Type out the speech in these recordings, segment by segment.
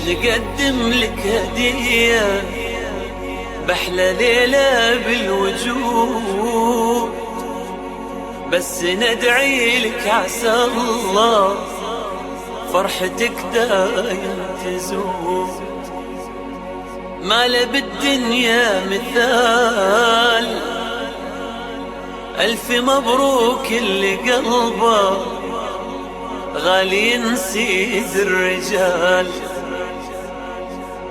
نقدم لك هدية بأحلى ليلة بالوجود، بس ندعي لك عسى الله فرحتك دايم تزود. ما له بالدنيا مثال، ألف مبروك اللي قلبه غالي ينسيد الرجال.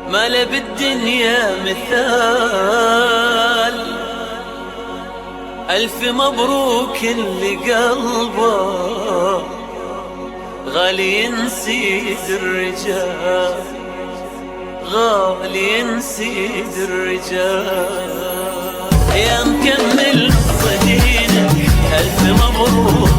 ما له بالدنيا مثال، ألف مبروك اللي قلبه غالي ينسيد الرجال، غالي ينسيد الرجال. يا مكمل صدينك ألف مبروك